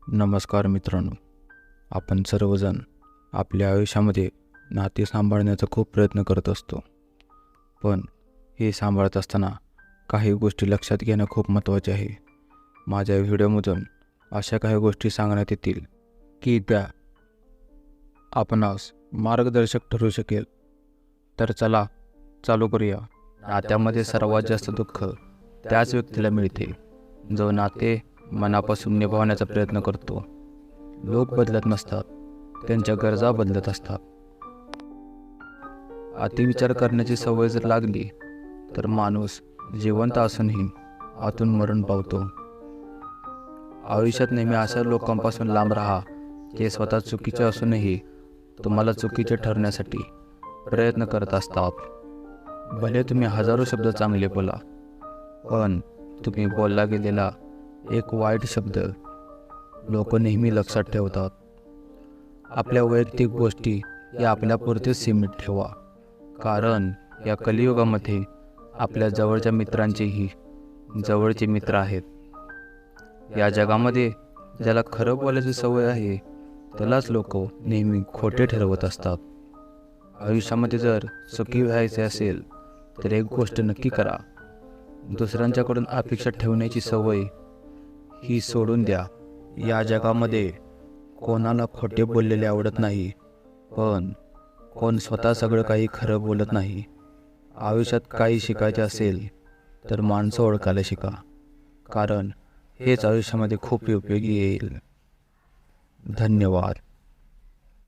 नमस्कार मित्रांनो, आपण सर्वजण आपल्या आयुष्यामध्ये नाते सांभाळण्याचा खूप प्रयत्न करत असतो. पण हे सांभाळत असताना काही गोष्टी लक्षात घेणं खूप महत्त्वाचे आहे. माझ्या व्हिडिओमधून अशा काही गोष्टी सांगण्यात येतील की त्या आपणास मार्गदर्शक ठरू शकेल. तर चला चालू करूया. नात्यामध्ये सर्वात जास्त दुःख त्याच व्यक्तीला मिळते जो नाते मनापासून निभावण्याचा प्रयत्न करतो. लोक बदलत नसतात, त्यांच्या गरजा बदलत असतात. अतिविचार करण्याची सवय जर लागली तर माणूस जिवंत असूनही आतून मरण पावतो. आयुष्यात नेहमी अशा लोकांपासून लांब राहा जे स्वतः चुकीचे असूनही तुम्हाला चुकीचे ठरण्यासाठी प्रयत्न करत असतात. भले तुम्ही हजारो शब्द चांगले बोला, पण तुम्ही बोलला गेलेला एक वाईट शब्द लोक नेहमी लक्षात ठेवतात. आपल्या वैयक्तिक गोष्टी या आपल्यापुरतेच सीमित ठेवा, कारण या कलियुगामध्ये आपल्या जवळच्या मित्रांचेही जवळचे मित्र आहेत. या जगामध्ये ज्याला खरं बोलायची सवय आहे त्यालाच लोक नेहमी खोटे ठरवत असतात. आयुष्यामध्ये जर सुखी व्हायचे असेल तर एक गोष्ट नक्की करा, दुसऱ्यांच्याकडून अपेक्षा ठेवण्याची सवय ही सोडून द्या. या जगामध्ये कोणाला खोटे बोललेले आवडत नाही, पण कोण स्वतः सगळं काही खरं बोलत नाही. आयुष्यात काही शिकायचे असेल तर माणसं ओळखायला शिका, कारण हेच आयुष्यामध्ये खूप उपयोगी येईल. धन्यवाद.